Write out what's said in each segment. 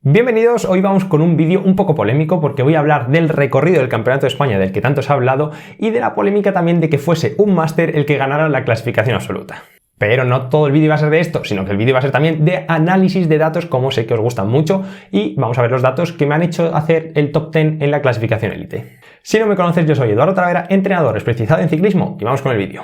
Bienvenidos, hoy vamos con un vídeo un poco polémico porque voy a hablar del recorrido del Campeonato de España del que tanto se ha hablado y de la polémica también de que fuese un máster el que ganara la clasificación absoluta. Pero no todo el vídeo va a ser de esto, sino que el vídeo va a ser también de análisis de datos, como sé que os gustan mucho, y vamos a ver los datos que me han hecho hacer el top 10 en la clasificación élite. Si no me conoces, yo soy Eduardo Talavera, entrenador especializado en ciclismo, y vamos con el vídeo.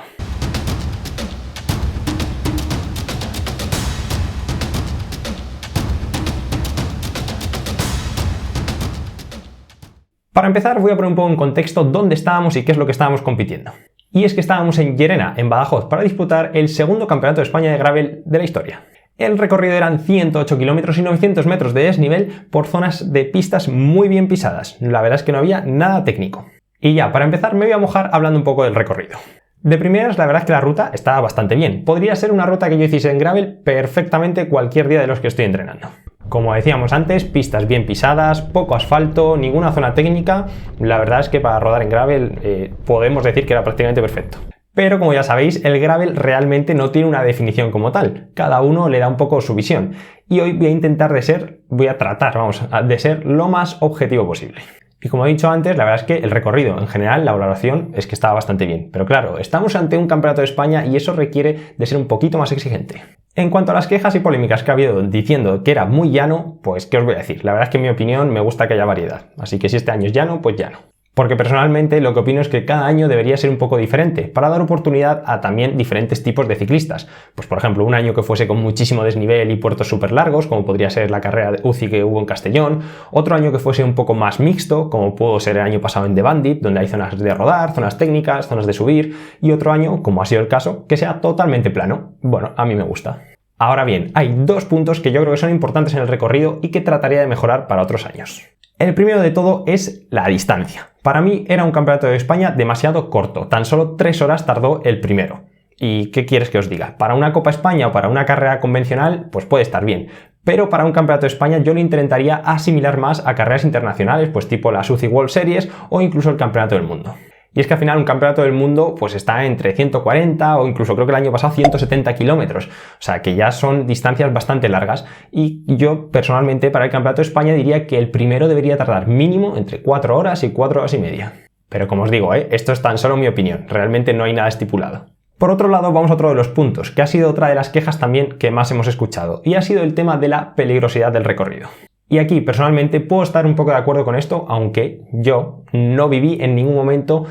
Para empezar, voy a poner un poco en contexto dónde estábamos y qué es lo que estábamos compitiendo. Y es que estábamos en Llerena, en Badajoz, para disputar el segundo Campeonato de España de Gravel de la historia. El recorrido eran 108 kilómetros y 900 metros de desnivel por zonas de pistas muy bien pisadas. La verdad es que no había nada técnico. Y ya, para empezar, me voy a mojar hablando un poco del recorrido. De primeras, la verdad es que la ruta estaba bastante bien. Podría ser una ruta que yo hiciese en gravel perfectamente cualquier día de los que estoy entrenando. Como decíamos antes, pistas bien pisadas, poco asfalto, ninguna zona técnica. La verdad es que para rodar en gravel podemos decir que era prácticamente perfecto. Pero como ya sabéis, el gravel realmente no tiene una definición como tal. Cada uno le da un poco su visión. Y hoy voy a tratar de ser lo más objetivo posible. Y como he dicho antes, la verdad es que el recorrido, en general, la valoración es que estaba bastante bien. Pero claro, estamos ante un campeonato de España y eso requiere de ser un poquito más exigente. En cuanto a las quejas y polémicas que ha habido diciendo que era muy llano, pues ¿qué os voy a decir? La verdad es que en mi opinión me gusta que haya variedad. Así que si este año es llano, pues llano. Porque personalmente lo que opino es que cada año debería ser un poco diferente, para dar oportunidad a también diferentes tipos de ciclistas. Pues por ejemplo, un año que fuese con muchísimo desnivel y puertos súper largos, como podría ser la carrera de UCI que hubo en Castellón. Otro año que fuese un poco más mixto, como pudo ser el año pasado en The Bandit, donde hay zonas de rodar, zonas técnicas, zonas de subir. Y otro año, como ha sido el caso, que sea totalmente plano. Bueno, a mí me gusta. Ahora bien, hay dos puntos que yo creo que son importantes en el recorrido y que trataría de mejorar para otros años. El primero de todo es la distancia. Para mí era un campeonato de España demasiado corto, tan solo 3 horas tardó el primero. ¿Y qué quieres que os diga? Para una Copa España o para una carrera convencional, pues puede estar bien. Pero para un campeonato de España yo lo intentaría asimilar más a carreras internacionales, pues tipo la UCI World Series o incluso el Campeonato del Mundo. Y es que al final un campeonato del mundo pues está entre 140 o incluso creo que el año pasado 170 kilómetros. O sea que ya son distancias bastante largas. Y yo personalmente para el campeonato de España diría que el primero debería tardar mínimo entre 4 horas y 4 horas y media. Pero como os digo, esto es tan solo mi opinión. Realmente no hay nada estipulado. Por otro lado, vamos a otro de los puntos, que ha sido otra de las quejas también que más hemos escuchado. Y ha sido el tema de la peligrosidad del recorrido. Y aquí, personalmente, puedo estar un poco de acuerdo con esto, aunque yo no viví en ningún momento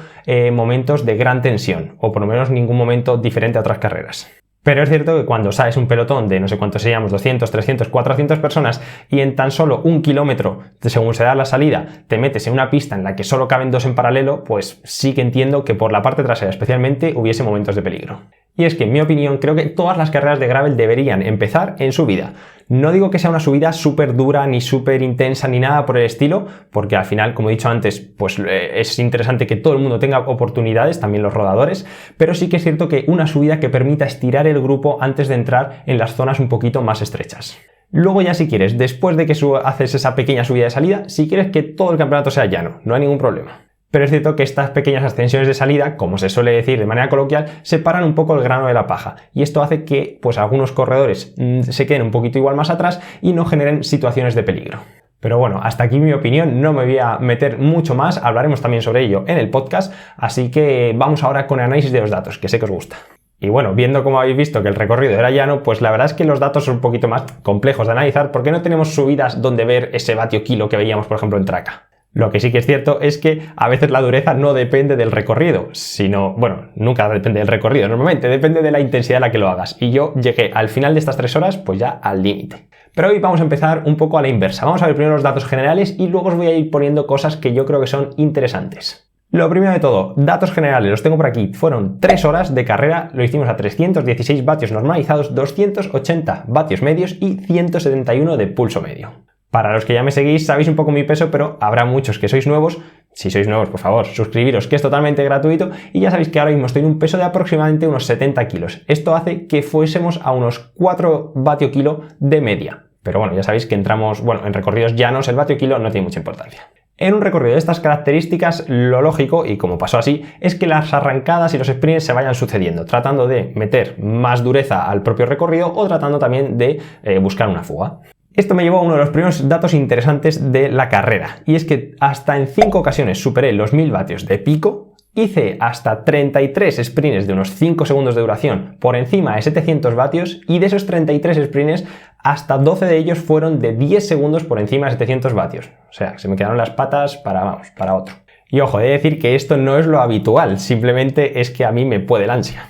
momentos de gran tensión, o por lo menos ningún momento diferente a otras carreras. Pero es cierto que cuando sales un pelotón de no sé cuántos seríamos, 200, 300, 400 personas, y en tan solo 1 kilómetro, según se da la salida, te metes en una pista en la que solo caben 2 en paralelo, pues sí que entiendo que por la parte trasera especialmente hubiese momentos de peligro. Y es que, en mi opinión, creo que todas las carreras de gravel deberían empezar en subida. No digo que sea una subida súper dura, ni súper intensa, ni nada por el estilo, porque al final, como he dicho antes, pues es interesante que todo el mundo tenga oportunidades, también los rodadores, pero sí que es cierto que una subida que permita estirar el grupo antes de entrar en las zonas un poquito más estrechas. Luego ya si quieres, después de que haces esa pequeña subida de salida, si quieres que todo el campeonato sea llano, no hay ningún problema. Pero es cierto que estas pequeñas ascensiones de salida, como se suele decir de manera coloquial, separan un poco el grano de la paja. Y esto hace que pues, algunos corredores se queden un poquito igual más atrás y no generen situaciones de peligro. Pero bueno, hasta aquí mi opinión, no me voy a meter mucho más, hablaremos también sobre ello en el podcast, así que vamos ahora con el análisis de los datos, que sé que os gusta. Y bueno, viendo como habéis visto que el recorrido era llano, pues la verdad es que los datos son un poquito más complejos de analizar porque no tenemos subidas donde ver ese vatio kilo que veíamos, por ejemplo, en Traca. Lo que sí que es cierto es que a veces la dureza no depende del recorrido, sino, bueno, nunca depende del recorrido, normalmente depende de la intensidad a la que lo hagas. Y yo llegué al final de estas 3 horas, pues ya al límite. Pero hoy vamos a empezar un poco a la inversa. Vamos a ver primero los datos generales y luego os voy a ir poniendo cosas que yo creo que son interesantes. Lo primero de todo, datos generales, los tengo por aquí. Fueron 3 horas de carrera, lo hicimos a 316 vatios normalizados, 280 vatios medios y 171 de pulso medio. Para los que ya me seguís, sabéis un poco mi peso, pero habrá muchos que sois nuevos. Si sois nuevos, por favor, suscribiros, que es totalmente gratuito. Y ya sabéis que ahora mismo estoy en un peso de aproximadamente unos 70 kilos. Esto hace que fuésemos a unos 4 vatio kilo de media. Pero bueno, ya sabéis que entramos, en recorridos llanos el vatio kilo no tiene mucha importancia. En un recorrido de estas características, lo lógico, y como pasó así, es que las arrancadas y los sprints se vayan sucediendo, tratando de meter más dureza al propio recorrido o tratando también de buscar una fuga. Esto me llevó a uno de los primeros datos interesantes de la carrera, y es que hasta en 5 ocasiones superé los 1000 vatios de pico. Hice hasta 33 sprints de unos 5 segundos de duración por encima de 700 vatios y de esos 33 sprints hasta 12 de ellos fueron de 10 segundos por encima de 700 vatios. O sea, se me quedaron las patas para otro. Y ojo, he de decir que esto no es lo habitual, simplemente es que a mí me puede el ansia.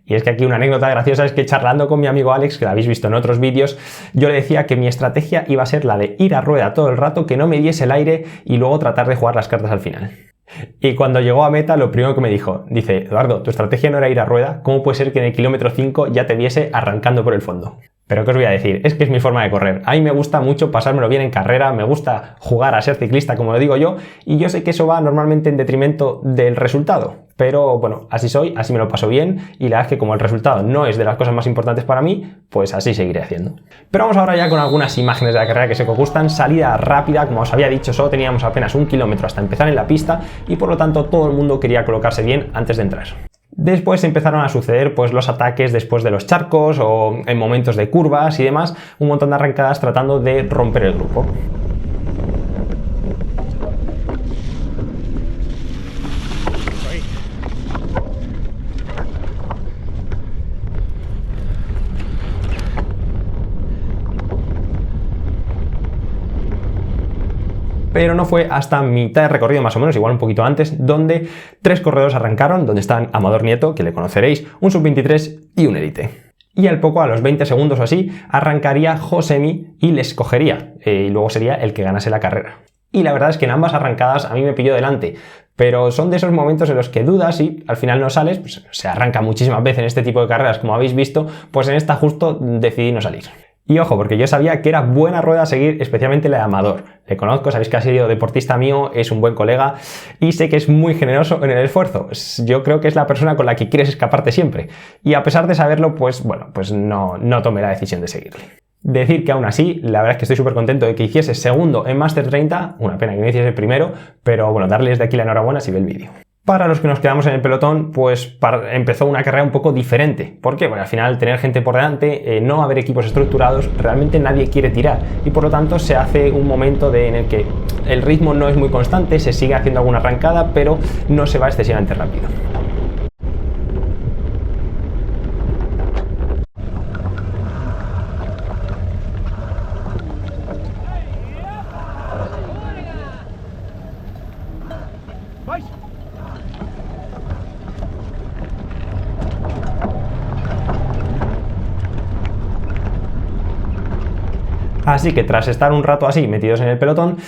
Y es que aquí una anécdota graciosa es que charlando con mi amigo Alex, que lo habéis visto en otros vídeos, yo le decía que mi estrategia iba a ser la de ir a rueda todo el rato, que no me diese el aire y luego tratar de jugar las cartas al final. Y cuando llegó a meta, lo primero que me dice, Eduardo, tu estrategia no era ir a rueda, ¿cómo puede ser que en el kilómetro 5 ya te viese arrancando por el fondo? Pero ¿qué os voy a decir? Es que es mi forma de correr. A mí me gusta mucho pasármelo bien en carrera, me gusta jugar a ser ciclista, como lo digo yo, y yo sé que eso va normalmente en detrimento del resultado. Pero bueno, así soy, así me lo paso bien, y la verdad es que como el resultado no es de las cosas más importantes para mí, pues así seguiré haciendo. Pero vamos ahora ya con algunas imágenes de la carrera que sé que os gustan. Salida rápida, como os había dicho, solo teníamos apenas 1 kilómetro hasta empezar en la pista, y por lo tanto todo el mundo quería colocarse bien antes de entrar. Después empezaron a suceder pues los ataques después de los charcos o en momentos de curvas y demás, un montón de arrancadas tratando de romper el grupo. Pero no fue hasta mitad de recorrido, más o menos, igual un poquito antes, donde 3 corredores arrancaron, donde están Amador Nieto, que le conoceréis, un sub-23 y un élite. Y al poco, a los 20 segundos o así, arrancaría Josemi y les cogería, y luego sería el que ganase la carrera. Y la verdad es que en ambas arrancadas a mí me pilló delante, pero son de esos momentos en los que dudas y al final no sales, pues se arranca muchísimas veces en este tipo de carreras, como habéis visto, pues en esta justo decidí no salir. Y ojo, porque yo sabía que era buena rueda a seguir, especialmente la de Amador. Le conozco, sabéis que ha sido deportista mío, es un buen colega y sé que es muy generoso en el esfuerzo. Yo creo que es la persona con la que quieres escaparte siempre. Y a pesar de saberlo, pues bueno, pues no tomé la decisión de seguirle. Decir que aún así, la verdad es que estoy súper contento de que hiciese segundo en Master 30, una pena que no hiciese primero, pero bueno, darles de aquí la enhorabuena si ve el vídeo. Para los que nos quedamos en el pelotón, pues empezó una carrera un poco diferente. ¿Por qué? Porque al final tener gente por delante, no haber equipos estructurados, realmente nadie quiere tirar. Y por lo tanto se hace un momento en el que el ritmo no es muy constante, se sigue haciendo alguna arrancada, pero no se va excesivamente rápido. Así que tras estar un rato así metidos en el pelotón,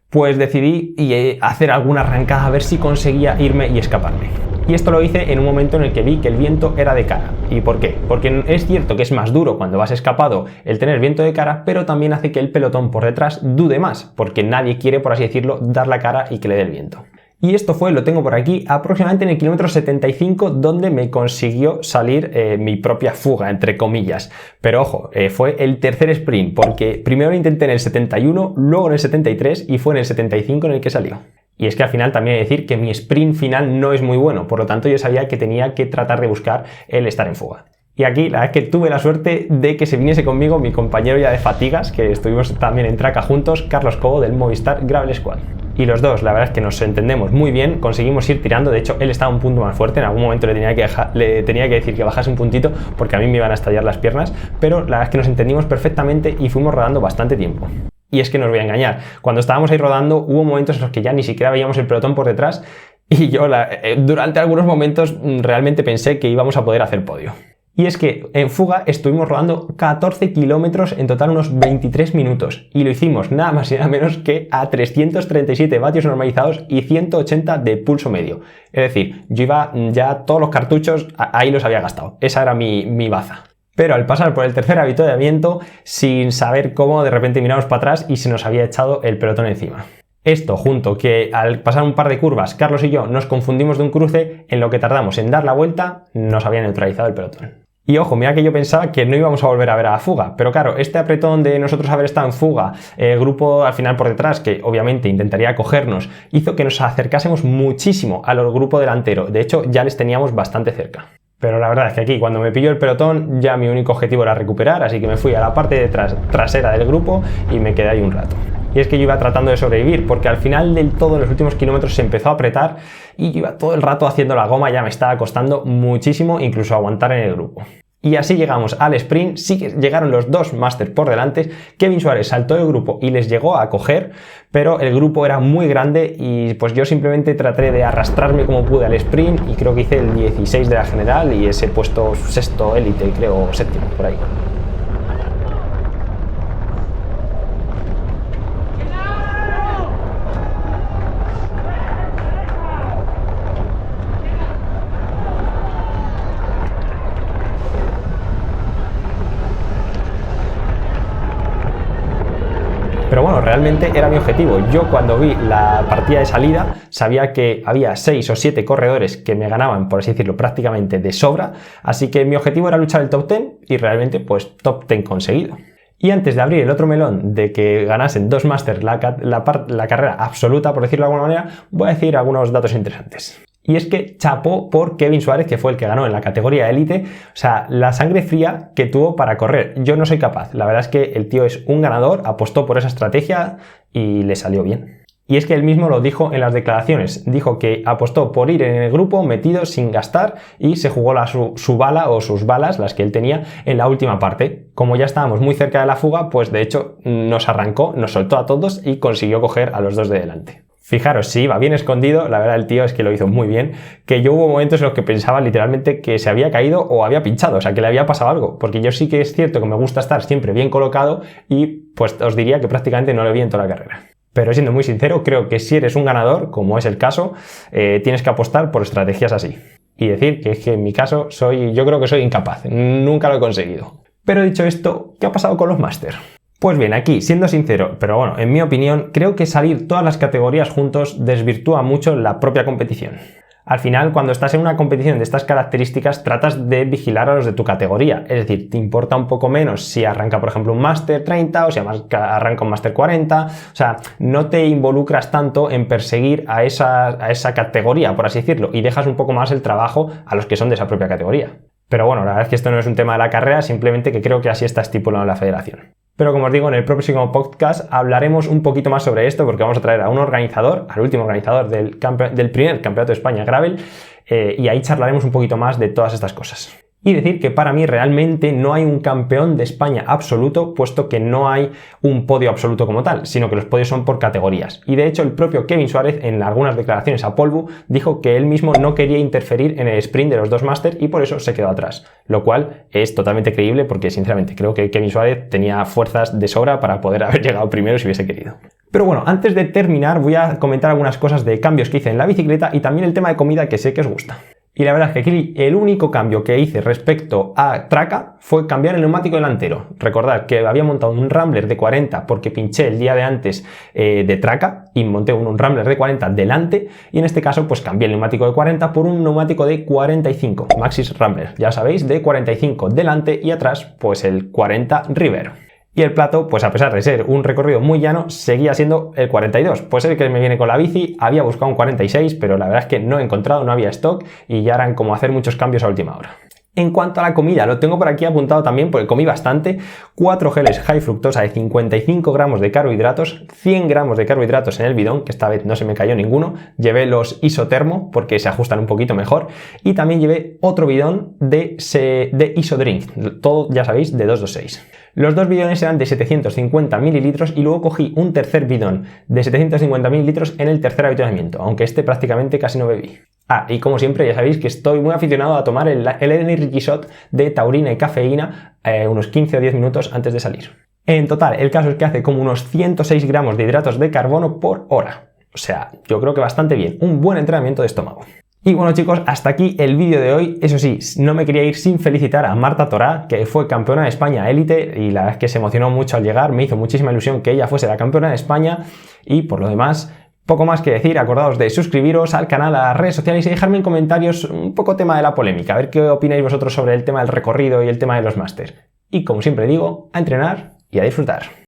pues decidí hacer alguna arrancada a ver si conseguía irme y escaparme. Y esto lo hice en un momento en el que vi que el viento era de cara. ¿Y por qué? Porque es cierto que es más duro cuando vas escapado el tener viento de cara, pero también hace que el pelotón por detrás dude más, porque nadie quiere, por así decirlo, dar la cara y que le dé el viento. Y esto fue, lo tengo por aquí, aproximadamente en el kilómetro 75, donde me consiguió salir mi propia fuga, entre comillas. Pero ojo, fue el tercer sprint, porque primero lo intenté en el 71, luego en el 73 y fue en el 75 en el que salió. Y es que al final también he de decir que mi sprint final no es muy bueno, por lo tanto yo sabía que tenía que tratar de buscar el estar en fuga. Y aquí la verdad es que tuve la suerte de que se viniese conmigo mi compañero ya de fatigas, que estuvimos también en Traca juntos, Carlos Cobo del Movistar Gravel Squad. Y los dos, la verdad es que nos entendemos muy bien, conseguimos ir tirando, de hecho él estaba un punto más fuerte, en algún momento le tenía que decir que bajase un puntito porque a mí me iban a estallar las piernas, pero la verdad es que nos entendimos perfectamente y fuimos rodando bastante tiempo. Y es que no os voy a engañar, cuando estábamos ahí rodando hubo momentos en los que ya ni siquiera veíamos el pelotón por detrás y yo durante algunos momentos realmente pensé que íbamos a poder hacer podio. Y es que en fuga estuvimos rodando 14 kilómetros, en total unos 23 minutos. Y lo hicimos nada más y nada menos que a 337 vatios normalizados y 180 de pulso medio. Es decir, yo iba ya todos los cartuchos, ahí los había gastado. Esa era mi baza. Pero al pasar por el tercer avituallamiento, sin saber cómo, de repente miramos para atrás y se nos había echado el pelotón encima. Esto junto que al pasar un par de curvas, Carlos y yo nos confundimos de un cruce, en lo que tardamos en dar la vuelta, nos había neutralizado el pelotón. Y ojo, mira que yo pensaba que no íbamos a volver a ver a la fuga, pero claro, este apretón de nosotros haber estado en fuga, el grupo al final por detrás, que obviamente intentaría cogernos, hizo que nos acercásemos muchísimo al grupo delantero. De hecho, ya les teníamos bastante cerca. Pero la verdad es que aquí, cuando me pilló el pelotón, ya mi único objetivo era recuperar, así que me fui a la parte trasera del grupo y me quedé ahí un rato. Y es que yo iba tratando de sobrevivir, porque al final del todo, en los últimos kilómetros, se empezó a apretar y yo iba todo el rato haciendo la goma, ya me estaba costando muchísimo incluso aguantar en el grupo. Y así llegamos al sprint, sí que llegaron los dos Masters por delante, Kevin Suárez saltó del grupo y les llegó a coger, pero el grupo era muy grande y pues yo simplemente traté de arrastrarme como pude al sprint y creo que hice el 16 de la general y ese puesto sexto élite, creo, séptimo, por ahí. Pero bueno, realmente era mi objetivo. Yo cuando vi la partida de salida sabía que había 6 o 7 corredores que me ganaban, por así decirlo, prácticamente de sobra, así que mi objetivo era luchar el top 10 y realmente pues top 10 conseguido. Y antes de abrir el otro melón de que ganasen dos Masters la carrera absoluta, por decirlo de alguna manera, voy a decir algunos datos interesantes. Y es que chapó por Kevin Suárez, que fue el que ganó en la categoría élite. O sea, la sangre fría que tuvo para correr. Yo no soy capaz. La verdad es que el tío es un ganador, apostó por esa estrategia y le salió bien. Y es que él mismo lo dijo en las declaraciones. Dijo que apostó por ir en el grupo metido sin gastar y se jugó su bala o sus balas, las que él tenía, en la última parte. Como ya estábamos muy cerca de la fuga, pues de hecho nos arrancó, nos soltó a todos y consiguió coger a los dos de delante. Fijaros, si iba bien escondido, la verdad el tío es que lo hizo muy bien, que yo hubo momentos en los que pensaba literalmente que se había caído o había pinchado, o sea que le había pasado algo, porque yo sí que es cierto que me gusta estar siempre bien colocado y pues os diría que prácticamente no lo vi en toda la carrera. Pero siendo muy sincero, creo que si eres un ganador, como es el caso, tienes que apostar por estrategias así. Y decir que es que en mi caso yo creo que soy incapaz, nunca lo he conseguido. Pero dicho esto, ¿qué ha pasado con los Masters? Pues bien, aquí, siendo sincero, pero bueno, en mi opinión, creo que salir todas las categorías juntos desvirtúa mucho la propia competición. Al final, cuando estás en una competición de estas características, tratas de vigilar a los de tu categoría. Es decir, te importa un poco menos si arranca, por ejemplo, un Master 30 o si arranca un Master 40. O sea, no te involucras tanto en perseguir a esa categoría, por así decirlo, y dejas un poco más el trabajo a los que son de esa propia categoría. Pero bueno, la verdad es que esto no es un tema de la carrera, simplemente que creo que así está estipulado en la federación. Pero como os digo, en el próximo podcast hablaremos un poquito más sobre esto porque vamos a traer a un organizador, al último organizador del primer Campeonato de España Gravel y ahí charlaremos un poquito más de todas estas cosas. Y decir que para mí realmente no hay un campeón de España absoluto, puesto que no hay un podio absoluto como tal, sino que los podios son por categorías. Y de hecho el propio Kevin Suárez en algunas declaraciones a Polvo dijo que él mismo no quería interferir en el sprint de los dos Masters y por eso se quedó atrás. Lo cual es totalmente creíble porque sinceramente creo que Kevin Suárez tenía fuerzas de sobra para poder haber llegado primero si hubiese querido. Pero bueno, antes de terminar voy a comentar algunas cosas de cambios que hice en la bicicleta y también el tema de comida que sé que os gusta. Y la verdad es que aquí el único cambio que hice respecto a Traca fue cambiar el neumático delantero. Recordad que había montado un Rambler de 40 porque pinché el día de antes de Traca y monté un Rambler de 40 delante y en este caso pues cambié el neumático de 40 por un neumático de 45, Maxxis Rambler, ya sabéis, de 45 delante y atrás pues el 40 Rivero. Y el plato, pues a pesar de ser un recorrido muy llano, seguía siendo el 42. Pues el que me viene con la bici, había buscado un 46, pero la verdad es que no he encontrado, no había stock y ya eran como hacer muchos cambios a última hora. En cuanto a la comida, lo tengo por aquí apuntado también porque comí bastante. 4 geles high fructosa de 55 gramos de carbohidratos, 100 gramos de carbohidratos en el bidón, que esta vez no se me cayó ninguno. Llevé los isotermo porque se ajustan un poquito mejor. Y también llevé otro bidón de isodrink, todo ya sabéis, de 226. Los dos bidones eran de 750 mililitros y luego cogí un tercer bidón de 750 mililitros en el tercer avituallamiento, aunque este prácticamente casi no bebí. Ah, y como siempre ya sabéis que estoy muy aficionado a tomar el Energy Shot de taurina y cafeína unos 15 o 10 minutos antes de salir. En total, el caso es que hace como unos 106 gramos de hidratos de carbono por hora. O sea, yo creo que bastante bien, un buen entrenamiento de estómago. Y bueno chicos, hasta aquí el vídeo de hoy. Eso sí, no me quería ir sin felicitar a Marta Torá, que fue campeona de España élite y la verdad es que se emocionó mucho al llegar, me hizo muchísima ilusión que ella fuese la campeona de España y por lo demás, poco más que decir, acordaos de suscribiros al canal, a las redes sociales y dejarme en comentarios un poco tema de la polémica, a ver qué opináis vosotros sobre el tema del recorrido y el tema de los másters. Y como siempre digo, a entrenar y a disfrutar.